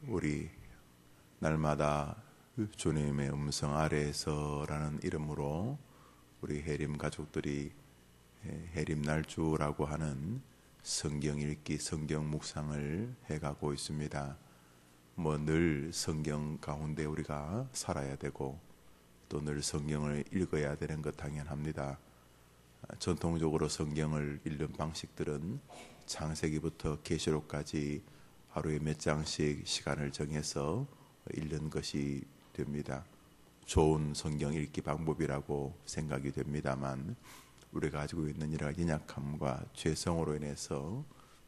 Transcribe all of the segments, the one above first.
우리 날마다 주님의 음성 아래에서라는 이름으로 우리 해림 가족들이 해림 날주라고 하는 성경 읽기, 성경 묵상을 해가고 있습니다. 늘 성경 가운데 우리가 살아야 되고 또 늘 성경을 읽어야 되는 것 당연합니다. 전통적으로 성경을 읽는 방식들은 창세기부터 계시록까지 하루에 몇 장씩 시간을 정해서 읽는 것이 됩니다. 좋은 성경 읽기 방법이라고 생각이 됩니다만 우리가 가지고 있는 여러 가지 연약함과 죄성으로 인해서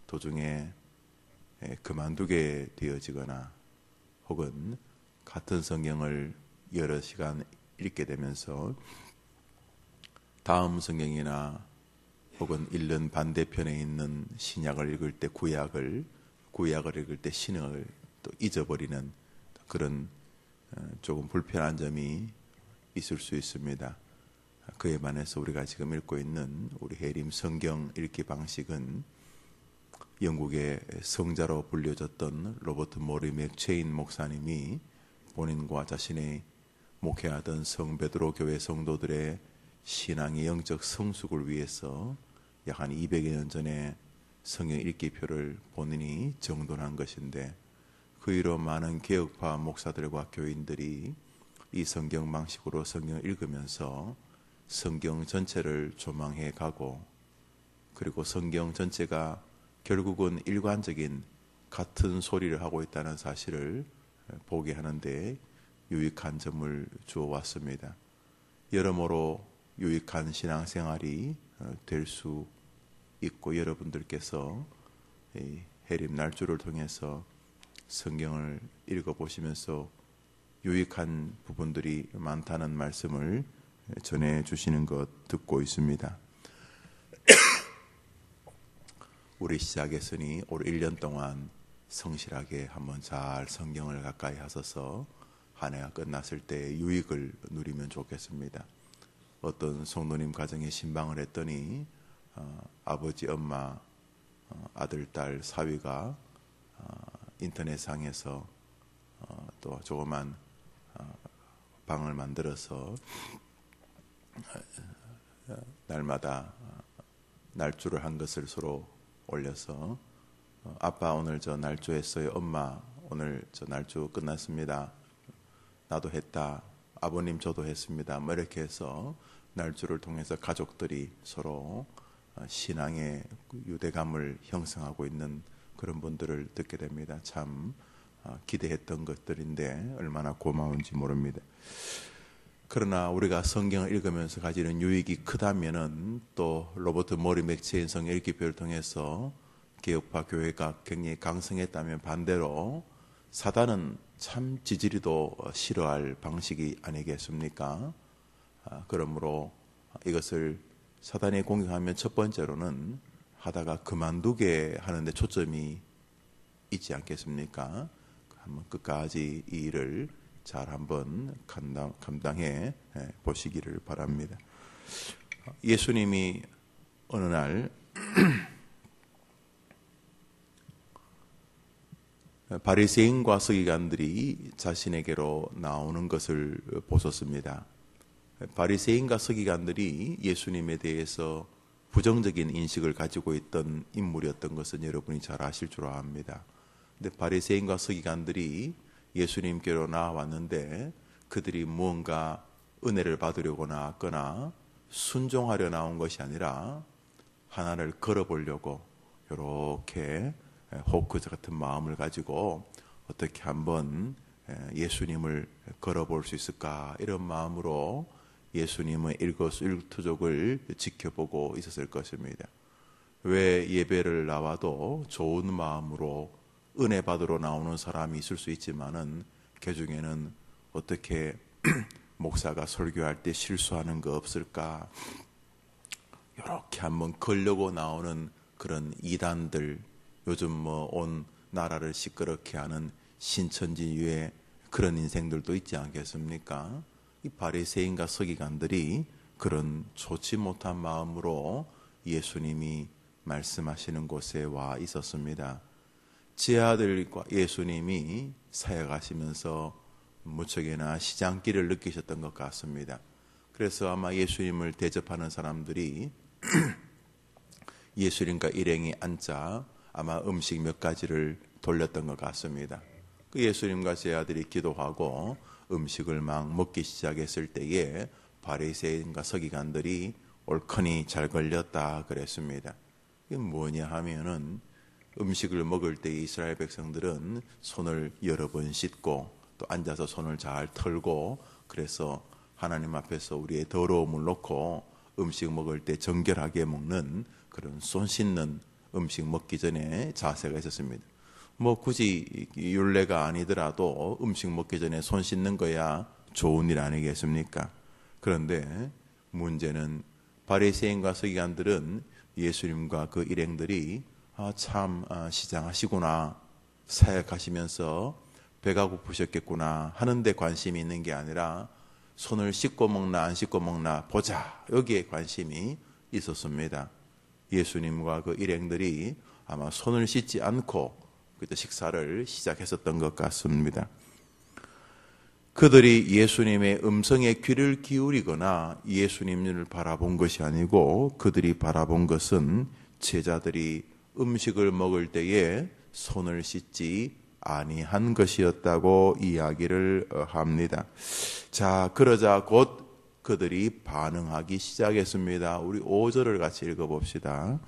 도중에 그만두게 되어지거나 혹은 같은 성경을 여러 시간 읽게 되면서 다음 성경이나 혹은 읽는 반대편에 있는 신약을 읽을 때 구약을 읽을 때 신약을 또 잊어버리는 그런 조금 불편한 점이 있을 수 있습니다. 그에 반해서 우리가 지금 읽고 있는 우리 해림 성경 읽기 방식은 영국의 성자로 불려졌던 로버트 모리 맥체인 목사님이 본인과 자신의 목회하던 성 베드로 교회 성도들의 신앙의 영적 성숙을 위해서 약 한 200여 년 전에 성경 읽기표를 본인이 정돈한 것인데 그 이후로 많은 개혁파 목사들과 교인들이 이 성경 방식으로 성경을 읽으면서 성경 전체를 조망해 가고 그리고 성경 전체가 결국은 일관적인 같은 소리를 하고 있다는 사실을 보게 하는데 유익한 점을 주어 왔습니다. 여러모로 유익한 신앙생활이 될 수 있고 여러분들께서 해림 날주를 통해서 성경을 읽어보시면서 유익한 부분들이 많다는 말씀을 전해주시는 것 듣고 있습니다. 우리 시작했으니 올 1년 동안 성실하게 한번 잘 성경을 가까이 하셔서 한 해가 끝났을 때 유익을 누리면 좋겠습니다. 어떤 성도님 가정에 신방을 했더니 아버지, 엄마, 아들, 딸, 사위가 인터넷상에서 또 조그만 방을 만들어서 날마다 날주를 한 것을 서로 올려서 아빠 오늘 저 날주 했어요. 엄마 오늘 저 날주 끝났습니다. 나도 했다. 아버님 저도 했습니다. 이렇게 해서 날주를 통해서 가족들이 서로 신앙의 유대감을 형성하고 있는 그런 분들을 듣게 됩니다. 참 기대했던 것들인데 얼마나 고마운지 모릅니다. 그러나 우리가 성경을 읽으면서 가지는 유익이 크다면은 또 로버트 모리 맥체인 성경 읽기표를 통해서 개혁파 교회가 굉장히 강성했다면 반대로 사단은 참 지지리도 싫어할 방식이 아니겠습니까? 그러므로 이것을 사단이 공격하면 첫 번째로는 하다가 그만두게 하는데 초점이 있지 않겠습니까? 한번 끝까지 이 일을 잘 한번 감당해 보시기를 바랍니다. 예수님이 어느 날 바리새인과 서기관들이 자신에게로 나오는 것을 보셨습니다. 바리새인과 서기관들이 예수님에 대해서 부정적인 인식을 가지고 있던 인물이었던 것은 여러분이 잘 아실 줄 압니다. 근데 바리새인과 서기관들이 예수님께로 나왔는데 그들이 무언가 은혜를 받으려고 나왔거나 순종하려 나온 것이 아니라 하나를 걸어보려고 이렇게 호크저 같은 마음을 가지고 어떻게 한번 예수님을 걸어볼 수 있을까 이런 마음으로 예수님의 일거수일투족을 지켜보고 있었을 것입니다. 왜 예배를 나와도 좋은 마음으로 은혜 받으러 나오는 사람이 있을 수 있지만은 그 중에는 어떻게 목사가 설교할 때 실수하는 거 없을까 이렇게 한번 걸려고 나오는 그런 이단들 요즘 온 나라를 시끄럽게 하는 신천지유의 그런 인생들도 있지 않겠습니까? 이 바리새인과 서기관들이 그런 좋지 못한 마음으로 예수님이 말씀하시는 곳에 와 있었습니다. 제 아들과 예수님이 사역하시면서 무척이나 시장길을 느끼셨던 것 같습니다. 그래서 아마 예수님을 대접하는 사람들이 예수님과 일행이 앉아 아마 음식 몇 가지를 돌렸던 것 같습니다. 그 예수님과 제 아들이 기도하고 음식을 막 먹기 시작했을 때에 바리새인과 서기관들이 옳거니 잘 걸렸다 그랬습니다. 이게 뭐냐 하면은 음식을 먹을 때 이스라엘 백성들은 손을 여러 번 씻고 또 앉아서 손을 잘 털고 그래서 하나님 앞에서 우리의 더러움을 놓고 음식 먹을 때 정결하게 먹는 그런 손 씻는 음식 먹기 전에 자세가 있었습니다. 뭐 굳이 율례가 아니더라도 음식 먹기 전에 손 씻는 거야 좋은 일 아니겠습니까? 그런데 문제는 바리새인과 서기관들은 예수님과 그 일행들이 참 시장하시구나, 사역하시면서 배가 고프셨겠구나 하는 데 관심이 있는 게 아니라 손을 씻고 먹나 안 씻고 먹나 보자, 여기에 관심이 있었습니다. 예수님과 그 일행들이 아마 손을 씻지 않고 그때 식사를 시작했었던 것 같습니다. 그들이 예수님의 음성에 귀를 기울이거나 예수님을 바라본 것이 아니고 그들이 바라본 것은 제자들이 음식을 먹을 때에 손을 씻지 아니한 것이었다고 이야기를 합니다. 자, 그러자 곧 그들이 반응하기 시작했습니다. 우리 5절을 같이 읽어봅시다.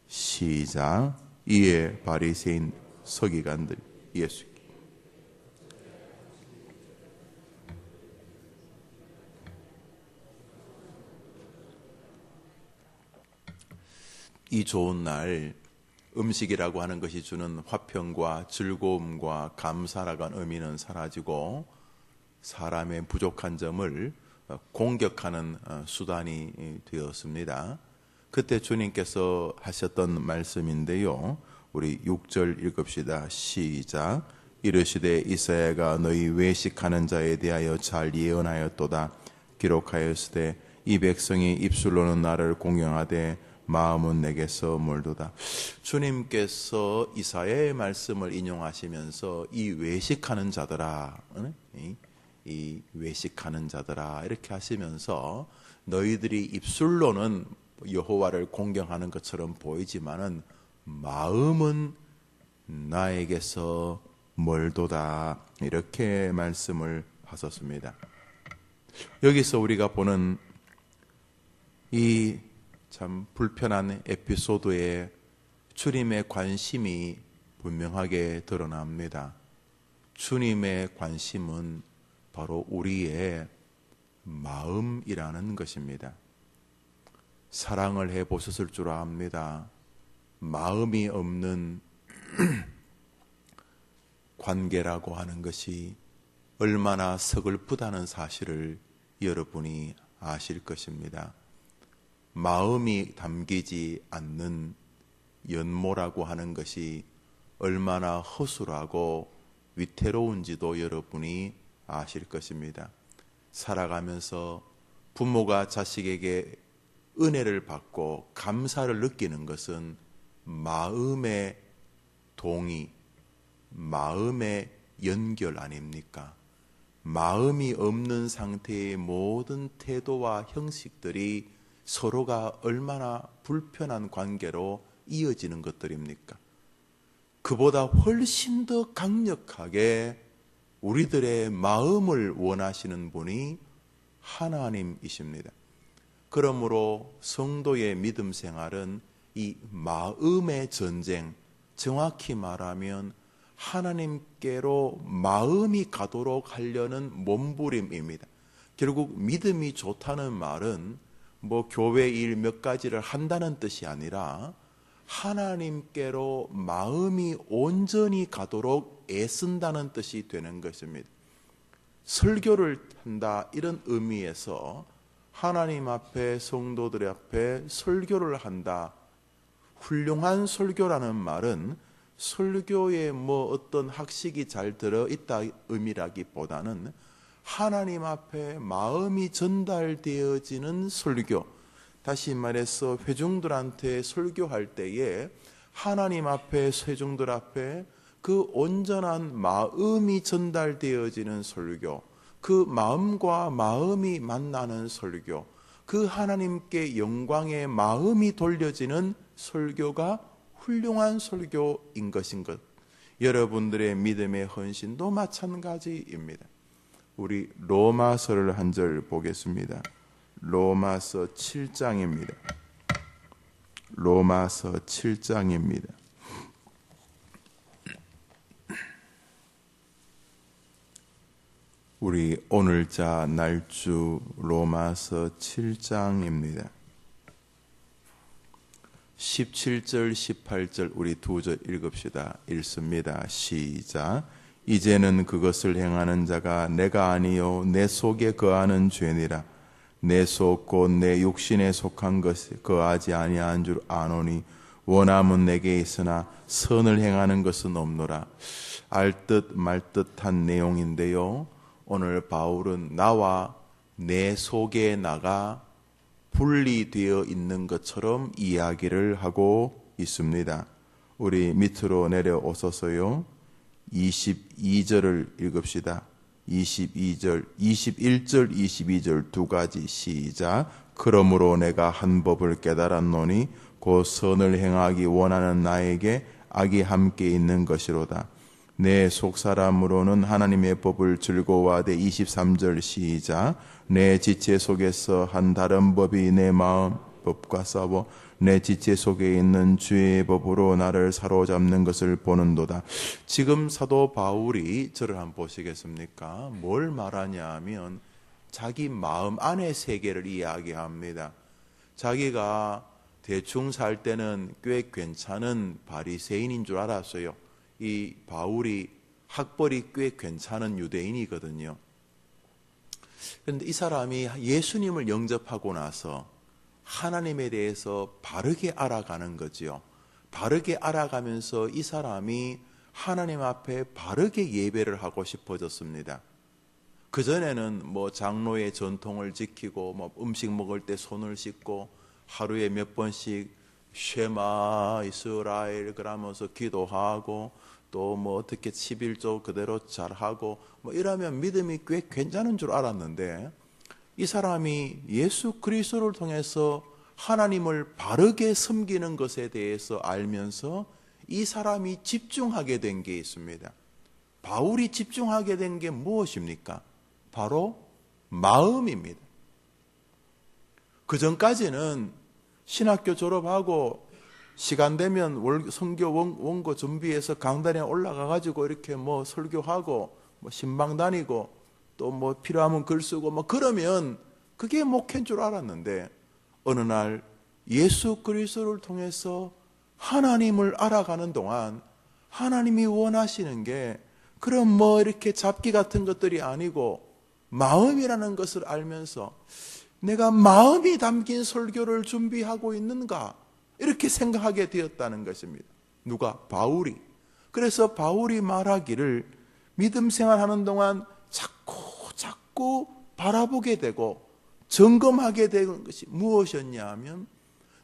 시작. 이에 바리새인 서기관들 예수 이 좋은 날 음식이라고 하는 것이 주는 화평과 즐거움과 감사라고 하는 의미는 사라지고 사람의 부족한 점을 공격하는 수단이 되었습니다. 그때 주님께서 하셨던 말씀인데요. 우리 6절 읽읍시다. 시작. 이르시되 이사야가 너희 외식하는 자에 대하여 잘 예언하였도다. 기록하였으되 이 백성이 입술로는 나를 공경하되 마음은 내게서 멀도다. 주님께서 이사야의 말씀을 인용하시면서 이 외식하는 자들아, 이 외식하는 자들아 이렇게 하시면서 너희들이 입술로는 여호와를 공경하는 것처럼 보이지만은 마음은 나에게서 멀도다 이렇게 말씀을 하셨습니다. 여기서 우리가 보는 이 참 불편한 에피소드에 주님의 관심이 분명하게 드러납니다. 주님의 관심은 바로 우리의 마음이라는 것입니다. 사랑을 해보셨을 줄 압니다. 마음이 없는 관계라고 하는 것이 얼마나 서글프다는 사실을 여러분이 아실 것입니다. 마음이 담기지 않는 연모라고 하는 것이 얼마나 허술하고 위태로운지도 여러분이 아실 것입니다. 살아가면서 부모가 자식에게 은혜를 받고 감사를 느끼는 것은 마음의 동의, 마음의 연결 아닙니까? 마음이 없는 상태의 모든 태도와 형식들이 서로가 얼마나 불편한 관계로 이어지는 것들입니까? 그보다 훨씬 더 강력하게 우리들의 마음을 원하시는 분이 하나님이십니다. 그러므로 성도의 믿음 생활은 이 마음의 전쟁, 정확히 말하면 하나님께로 마음이 가도록 하려는 몸부림입니다. 결국 믿음이 좋다는 말은 뭐 교회 일 몇 가지를 한다는 뜻이 아니라 하나님께로 마음이 온전히 가도록 애쓴다는 뜻이 되는 것입니다. 설교를 한다 이런 의미에서 하나님 앞에 성도들 앞에 설교를 한다. 훌륭한 설교라는 말은 설교에 뭐 어떤 학식이 잘 들어있다 의미라기보다는 하나님 앞에 마음이 전달되어지는 설교, 다시 말해서 회중들한테 설교할 때에 하나님 앞에, 회중들 앞에 그 온전한 마음이 전달되어지는 설교, 그 마음과 마음이 만나는 설교, 그 하나님께 영광의 마음이 돌려지는 설교가 훌륭한 설교인 것인 것. 여러분들의 믿음의 헌신도 마찬가지입니다. 우리 로마서를 한 절 보겠습니다. 로마서 7장입니다. 로마서 7장입니다. 우리 오늘자 날주 로마서 7장입니다. 17절 18절 우리 두 절 읽읍시다. 읽습니다. 시작. 이제는 그것을 행하는 자가 내가 아니요 내 속에 거하는 죄니라. 내 속 곧 내 육신에 속한 것이 거하지 아니한 줄 아노니 원함은 내게 있으나 선을 행하는 것은 없노라. 알듯 말듯한 내용인데요. 오늘 바울은 나와 내 속에 나가 분리되어 있는 것처럼 이야기를 하고 있습니다. 우리 밑으로 내려오셔서요. 22절을 읽읍시다. 22절, 21절, 22절 두 가지 시작. 그러므로 내가 한 법을 깨달았노니 곧 선을 행하기 원하는 나에게 악이 함께 있는 것이로다. 내 속사람으로는 하나님의 법을 즐거워하되 23절 시작. 내 지체 속에서 한 다른 법이 내 마음 법과 싸워 내 지체 속에 있는 죄의 법으로 나를 사로잡는 것을 보는도다. 지금 사도 바울이 저를 한번 보시겠습니까? 뭘 말하냐 하면 자기 마음 안의 세계를 이야기합니다. 자기가 대충 살 때는 꽤 괜찮은 바리새인인 줄 알았어요. 이 바울이 학벌이 꽤 괜찮은 유대인이거든요. 그런데 이 사람이 예수님을 영접하고 나서 하나님에 대해서 바르게 알아가는 거지요. 바르게 알아가면서 이 사람이 하나님 앞에 바르게 예배를 하고 싶어졌습니다. 그전에는 뭐 장로의 전통을 지키고 뭐 음식 먹을 때 손을 씻고 하루에 몇 번씩 쉐마 이스라엘 그러면서 기도하고 또 뭐 어떻게 11조 그대로 잘하고 뭐 이러면 믿음이 꽤 괜찮은 줄 알았는데 이 사람이 예수 그리스도를 통해서 하나님을 바르게 섬기는 것에 대해서 알면서 이 사람이 집중하게 된 게 있습니다. 바울이 집중하게 된 게 무엇입니까? 바로 마음입니다. 그 전까지는 신학교 졸업하고 시간 되면 선교 원고 준비해서 강단에 올라가가지고 이렇게 뭐 설교하고 뭐 신방 다니고 또 뭐 필요하면 글 쓰고 뭐 그러면 그게 목회인 줄 알았는데 어느 날 예수 그리스도를 통해서 하나님을 알아가는 동안 하나님이 원하시는 게 그런 뭐 이렇게 잡기 같은 것들이 아니고 마음이라는 것을 알면서 내가 마음이 담긴 설교를 준비하고 있는가 이렇게 생각하게 되었다는 것입니다. 누가? 바울이. 그래서 바울이 말하기를 믿음 생활하는 동안 자꾸 바라보게 되고 점검하게 되는 것이 무엇이었냐 하면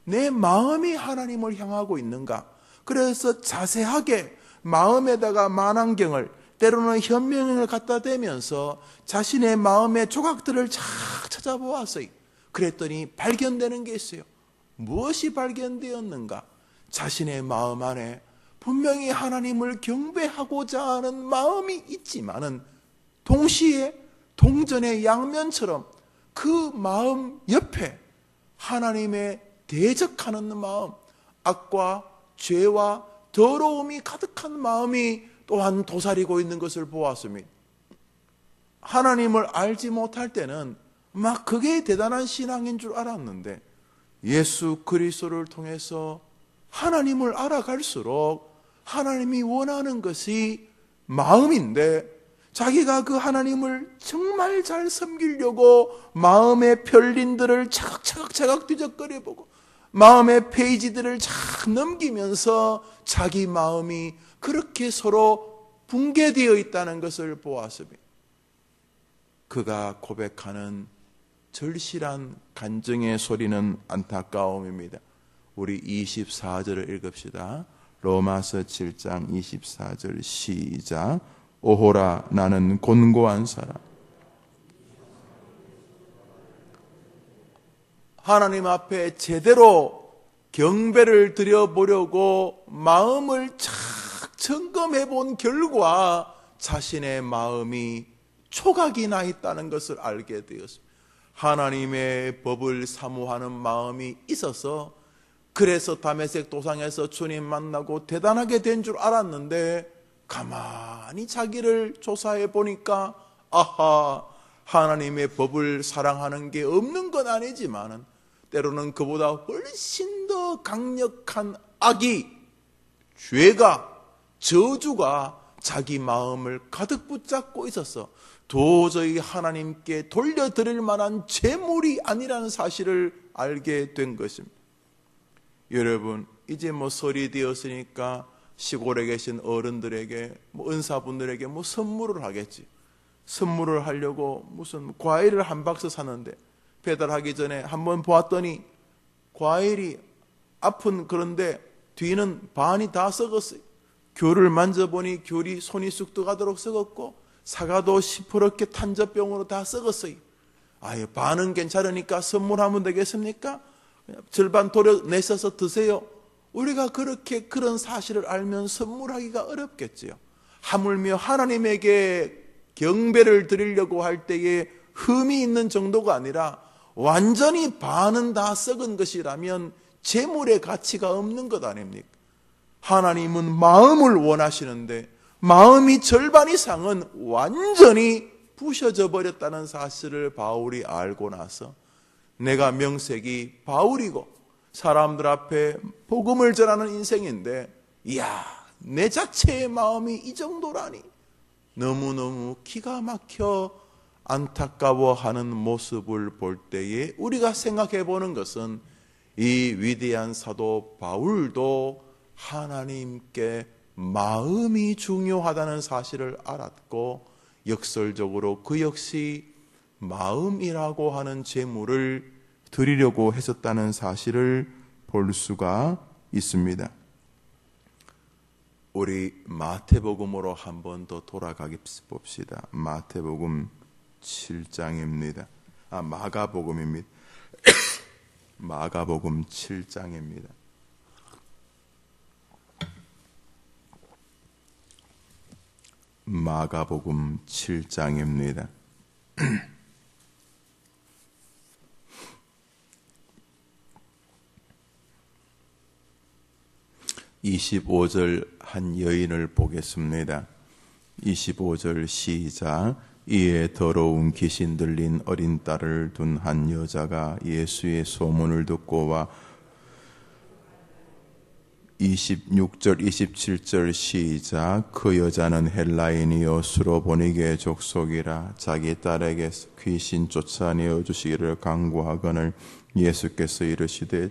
내 마음이 하나님을 향하고 있는가. 그래서 자세하게 마음에다가 만환경을 때로는 현명을 갖다 대면서 자신의 마음의 조각들을 쫙 찾아보았어요. 그랬더니 발견되는 게 있어요. 무엇이 발견되었는가? 자신의 마음 안에 분명히 하나님을 경배하고자 하는 마음이 있지만은 동시에 동전의 양면처럼 그 마음 옆에 하나님의 대적하는 마음, 악과 죄와 더러움이 가득한 마음이 또한 도사리고 있는 것을 보았습니다. 하나님을 알지 못할 때는 막 그게 대단한 신앙인 줄 알았는데 예수 그리스도를 통해서 하나님을 알아갈수록 하나님이 원하는 것이 마음인데 자기가 그 하나님을 정말 잘 섬기려고 마음의 편린들을 차각차각 뒤적거려보고 마음의 페이지들을 쫙 넘기면서 자기 마음이 그렇게 서로 붕괴되어 있다는 것을 보았습니다. 그가 고백하는 절실한 간증의 소리는 안타까움입니다. 우리 24절을 읽읍시다. 로마서 7장 24절 시작. 오호라 나는 곤고한 사람. 하나님 앞에 제대로 경배를 드려보려고 마음을 착 점검해 본 결과 자신의 마음이 초각이 나 있다는 것을 알게 되었습니다. 하나님의 법을 사모하는 마음이 있어서 그래서 다메섹 도상에서 주님 만나고 대단하게 된 줄 알았는데 가만히 자기를 조사해 보니까 아하, 하나님의 법을 사랑하는 게 없는 건 아니지만 때로는 그보다 훨씬 더 강력한 악이, 죄가, 저주가 자기 마음을 가득 붙잡고 있어서 도저히 하나님께 돌려드릴 만한 재물이 아니라는 사실을 알게 된 것입니다. 여러분, 이제 설이 되었으니까 시골에 계신 어른들에게 은사분들에게 선물을 하겠지. 선물을 하려고 무슨 과일을 한 박스 샀는데 배달하기 전에 한번 보았더니 과일이 앞은 그런데 뒤는 반이 다 썩었어요. 귤을 만져보니 귤이 손이 쑥 들어가도록 썩었고 사과도 시퍼렇게 탄저병으로 다 썩었어요. 아예 반은 괜찮으니까 선물하면 되겠습니까? 절반 도려내셔서 드세요. 우리가 그렇게 그런 사실을 알면 선물하기가 어렵겠지요. 하물며 하나님에게 경배를 드리려고 할 때에 흠이 있는 정도가 아니라 완전히 반은 다 썩은 것이라면 재물의 가치가 없는 것 아닙니까? 하나님은 마음을 원하시는데 마음이 절반 이상은 완전히 부셔져 버렸다는 사실을 바울이 알고 나서 내가 명색이 바울이고 사람들 앞에 복음을 전하는 인생인데 이야, 내 자체의 마음이 이 정도라니 너무너무 기가 막혀 안타까워하는 모습을 볼 때에 우리가 생각해 보는 것은 이 위대한 사도 바울도 하나님께 마음이 중요하다는 사실을 알았고 역설적으로 그 역시 마음이라고 하는 재물을 드리려고 했었다는 사실을 볼 수가 있습니다. 우리 마태복음으로 한 번 더 돌아가 봅시다. 마태복음 7장입니다. 마가복음입니다. 마가복음 7장입니다. 마가복음 7장입니다. 25절 한 여인을 보겠습니다. 25절 시작. 이에 더러운 귀신 들린 어린 딸을 둔 한 여자가 예수의 소문을 듣고 와 26절 27절 시작. 그 여자는 헬라인이요 수로보니게 족속이라 자기 딸에게 귀신 쫓아내어 주시기를 간구하거늘 예수께서 이르시되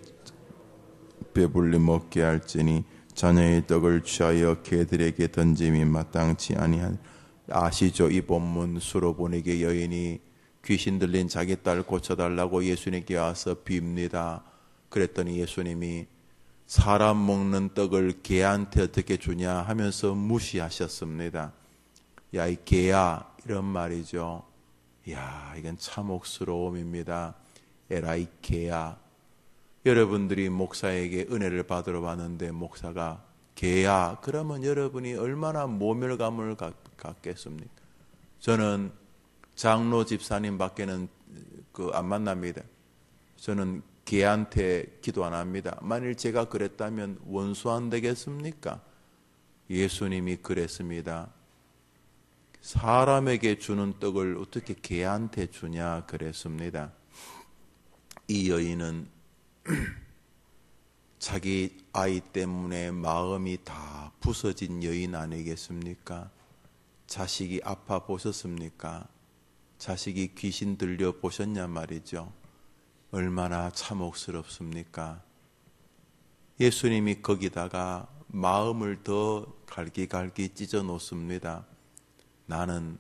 배불리 먹게 할지니 자녀의 떡을 취하여 개들에게 던짐이 마땅치 아니한. 아시죠? 이 본문 수로보니게 여인이 귀신 들린 자기 딸 고쳐달라고 예수님께 와서 빕니다. 그랬더니 예수님이 사람 먹는 떡을 개한테 어떻게 주냐 하면서 무시하셨습니다. 야, 이 개야, 이런 말이죠. 야, 이건 참혹스러움입니다. 에라, 이 개야. 여러분들이 목사에게 은혜를 받으러 왔는데 목사가 개야, 그러면 여러분이 얼마나 모멸감을 갖겠습니까? 저는 장로 집사님 밖에는 안 만납니다. 저는 개한테 기도 안 합니다. 만일 제가 그랬다면 원수 안 되겠습니까? 예수님이 그랬습니다. 사람에게 주는 떡을 어떻게 개한테 주냐 그랬습니다. 이 여인은 자기 아이 때문에 마음이 다 부서진 여인 아니겠습니까? 자식이 아파 보셨습니까? 자식이 귀신 들려 보셨냐 말이죠. 얼마나 참혹스럽습니까? 예수님이 거기다가 마음을 더 갈기갈기 찢어 놓습니다. 나는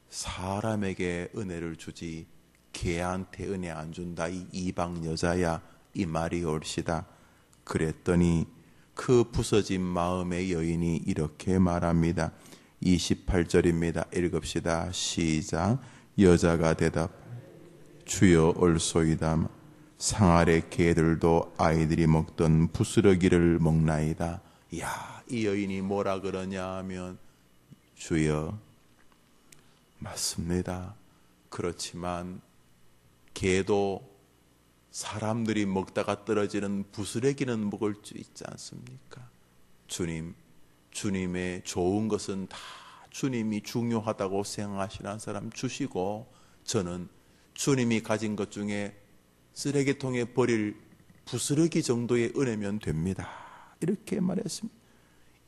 사람에게 은혜를 주지 개한테 은혜 안 준다. 이 이방 여자야, 이 말이 옳시다. 그랬더니 그 부서진 마음의 여인이 이렇게 말합니다. 28절입니다. 읽읍시다. 시작. 여자가 대답, 주여 올소이다. 상 아래 개들도 아이들이 먹던 부스러기를 먹나이다. 이야, 이 여인이 뭐라 그러냐 하면, 주여, 맞습니다. 그렇지만 개도 사람들이 먹다가 떨어지는 부스러기는 먹을 수 있지 않습니까? 주님, 주님의 좋은 것은 다 주님이 중요하다고 생각하시는 사람 주시고, 저는 주님이 가진 것 중에 쓰레기통에 버릴 부스러기 정도의 은혜면 됩니다. 이렇게 말했습니다.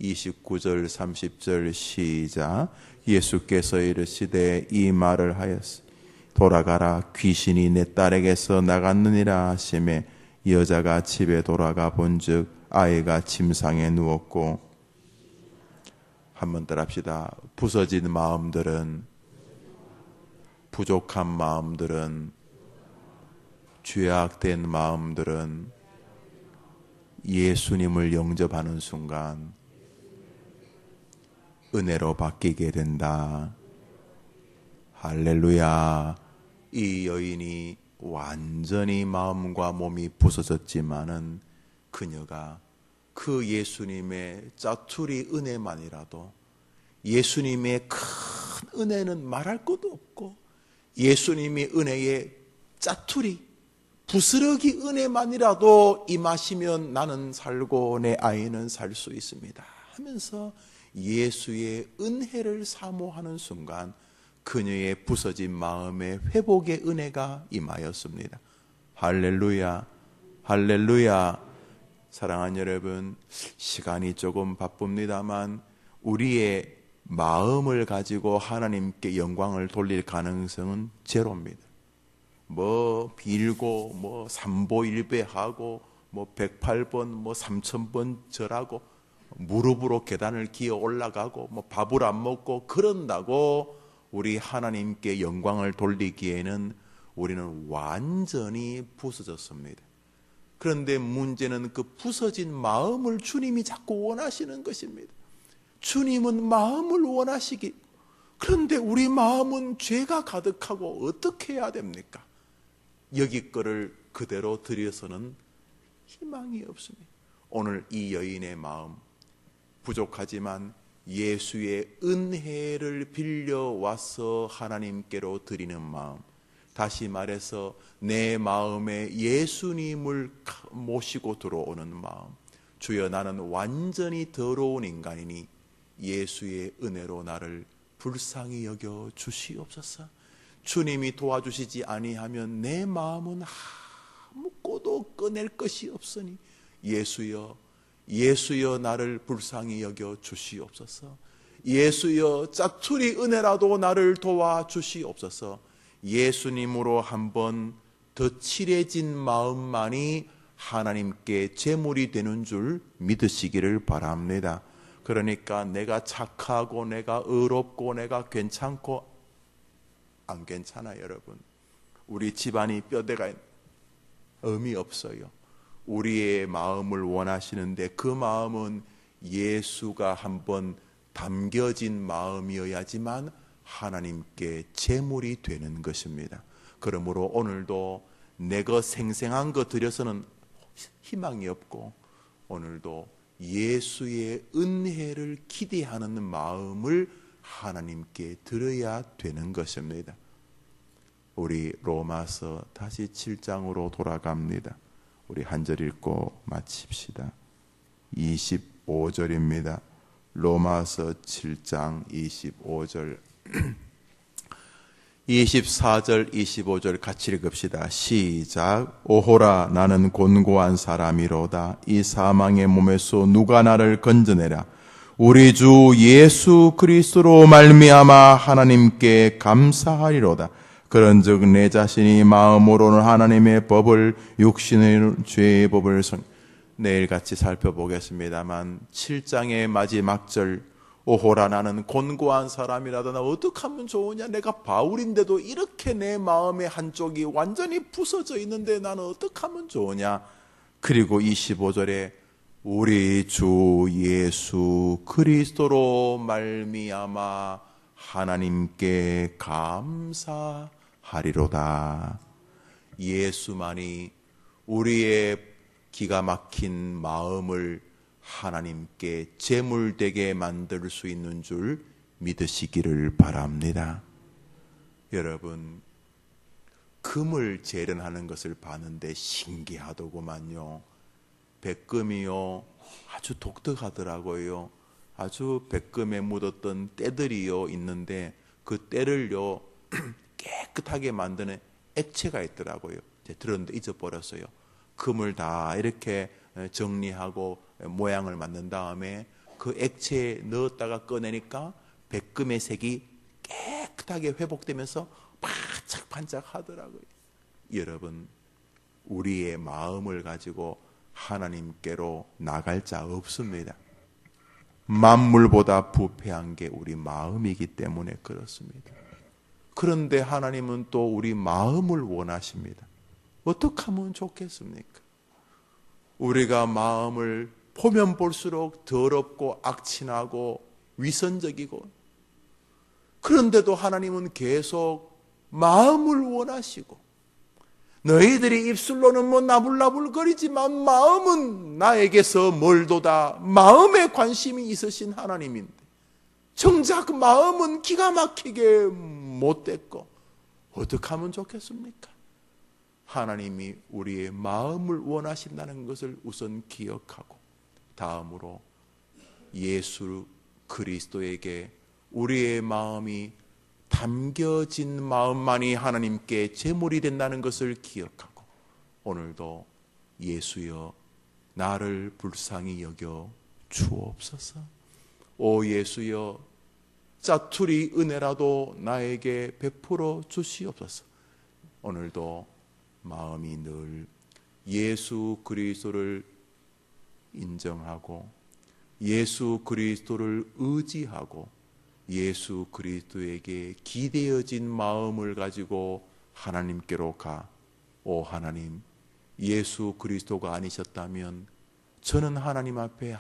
29절 30절 시작. 예수께서 이르시되 이 말을 하였으니 돌아가라, 귀신이 내 딸에게서 나갔느니라 하시매 여자가 집에 돌아가 본즉 아이가 침상에 누웠고. 한번 따라합시다. 부서진 마음들은, 부족한 마음들은, 죄악된 마음들은 예수님을 영접하는 순간 은혜로 바뀌게 된다. 할렐루야. 이 여인이 완전히 마음과 몸이 부서졌지만은 그녀가 그 예수님의 짜투리 은혜만이라도, 예수님의 큰 은혜는 말할 것도 없고 예수님이 은혜의 짜투리 부스러기 은혜만이라도 임하시면 나는 살고 내 아이는 살 수 있습니다 하면서 예수의 은혜를 사모하는 순간 그녀의 부서진 마음에 회복의 은혜가 임하였습니다. 할렐루야, 할렐루야. 사랑하는 여러분, 시간이 조금 바쁩니다만 우리의 마음을 가지고 하나님께 영광을 돌릴 가능성은 제로입니다. 뭐 빌고 뭐 삼보일배하고 뭐 108번 뭐 3000번 절하고 무릎으로 계단을 기어 올라가고 뭐 밥을 안 먹고 그런다고 우리 하나님께 영광을 돌리기에는 우리는 완전히 부서졌습니다. 그런데 문제는 그 부서진 마음을 주님이 자꾸 원하시는 것입니다. 주님은 마음을 원하시기, 그런데 우리 마음은 죄가 가득하고 어떻게 해야 됩니까? 여기 거를 그대로 드려서는 희망이 없습니다. 오늘 이 여인의 마음, 부족하지만 예수의 은혜를 빌려와서 하나님께로 드리는 마음, 다시 말해서 내 마음에 예수님을 모시고 들어오는 마음. 주여, 나는 완전히 더러운 인간이니 예수의 은혜로 나를 불쌍히 여겨 주시옵소서. 주님이 도와주시지 아니하면 내 마음은 아무것도 꺼낼 것이 없으니 예수여, 예수여 나를 불쌍히 여겨 주시옵소서. 예수여, 짜투리 은혜라도 나를 도와주시옵소서. 예수님으로 한번 더 칠해진 마음만이 하나님께 제물이 되는 줄 믿으시기를 바랍니다. 그러니까 내가 착하고 내가 의롭고 내가 괜찮고 안 괜찮아 여러분. 우리 집안이 뼈대가 의미 없어요. 우리의 마음을 원하시는데 그 마음은 예수가 한번 담겨진 마음이어야지만 하나님께 제물이 되는 것입니다. 그러므로 오늘도 내가 생생한 거 드려서는 희망이 없고 오늘도 예수의 은혜를 기대하는 마음을 하나님께 드려야 되는 것입니다. 우리 로마서 다시 7장으로 돌아갑니다. 우리 한 절 읽고 마칩시다. 25절입니다. 로마서 7장 25절 24절 25절 같이 읽읍시다. 시작. 오호라, 나는 곤고한 사람이로다. 이 사망의 몸에서 누가 나를 건져내라. 우리 주 예수 그리스도로 말미암아 하나님께 감사하리로다. 그런즉 내 자신이 마음으로는 하나님의 법을, 육신의 죄의 법을 내일 같이 살펴보겠습니다만 7장의 마지막 절, 오호라, 나는 곤고한 사람이라도 나 어떻게 하면 좋으냐. 내가 바울인데도 이렇게 내 마음의 한쪽이 완전히 부서져 있는데 나는 어떻게 하면 좋으냐. 그리고 25절에 우리 주 예수 그리스도로 말미암아 하나님께 감사하리로다. 예수만이 우리의 기가 막힌 마음을 하나님께 제물되게 만들 수 있는 줄 믿으시기를 바랍니다. 여러분, 금을 재련하는 것을 봤는데 신기하더구만요. 백금이요, 아주 독특하더라고요. 아주 백금에 묻었던 때들이요 있는데 그 때를요 깨끗하게 만드는 액체가 있더라고요. 들었는데 잊어버렸어요. 금을 다 이렇게 정리하고 모양을 만든 다음에 그 액체에 넣었다가 꺼내니까 백금의 색이 깨끗하게 회복되면서 반짝반짝 하더라고요. 여러분, 우리의 마음을 가지고 하나님께로 나갈 자 없습니다. 만물보다 부패한 게 우리 마음이기 때문에 그렇습니다. 그런데 하나님은 또 우리 마음을 원하십니다. 어떻게 하면 좋겠습니까? 우리가 마음을 보면 볼수록 더럽고 악친하고 위선적이고, 그런데도 하나님은 계속 마음을 원하시고, 너희들이 입술로는 뭐 나불나불거리지만 마음은 나에게서 멀도다. 마음에 관심이 있으신 하나님인데 정작 마음은 기가 막히게 못됐고, 어떻게 하면 좋겠습니까? 하나님이 우리의 마음을 원하신다는 것을 우선 기억하고, 다음으로 예수 그리스도에게 우리의 마음이 담겨진 마음만이 하나님께 제물이 된다는 것을 기억하고, 오늘도 예수여 나를 불쌍히 여겨 주옵소서. 오 예수여, 짜투리 은혜라도 나에게 베풀어 주시옵소서. 오늘도 마음이 늘 예수 그리스도를 인정하고 예수 그리스도를 의지하고 예수 그리스도에게 기대어진 마음을 가지고 하나님께로 가. 오 하나님, 예수 그리스도가 아니셨다면 저는 하나님 앞에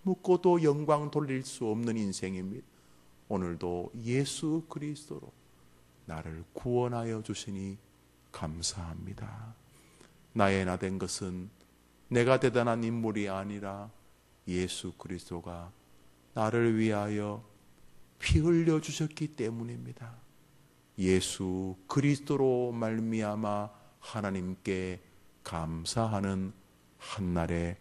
아무것도 영광 돌릴 수 없는 인생입니다. 오늘도 예수 그리스도로 나를 구원하여 주시니 감사합니다. 나의 나 된 것은 내가 대단한 인물이 아니라 예수 그리스도가 나를 위하여 피 흘려 주셨기 때문입니다. 예수 그리스도로 말미암아 하나님께 감사하는 한날의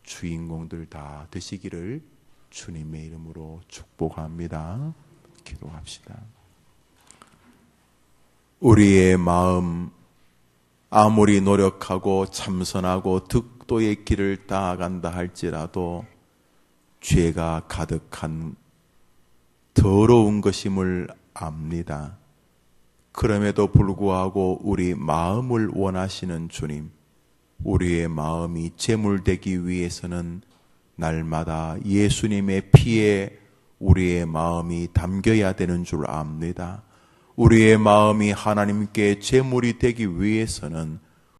주인공들 다 되시기를 주님의 이름으로 축복합니다. 기도합시다. 우리의 마음, 아무리 노력하고 참선하고 득도의 길을 따라간다 할지라도 죄가 가득한 더러운 것임을 압니다. 그럼에도 불구하고 우리 마음을 원하시는 주님, 우리의 마음이 제물되기 위해서는 날마다 예수님의 피에 우리의 마음이 담겨야 되는 줄 압니다. 우리의 마음이 하나님께 제물이 되기 위해서는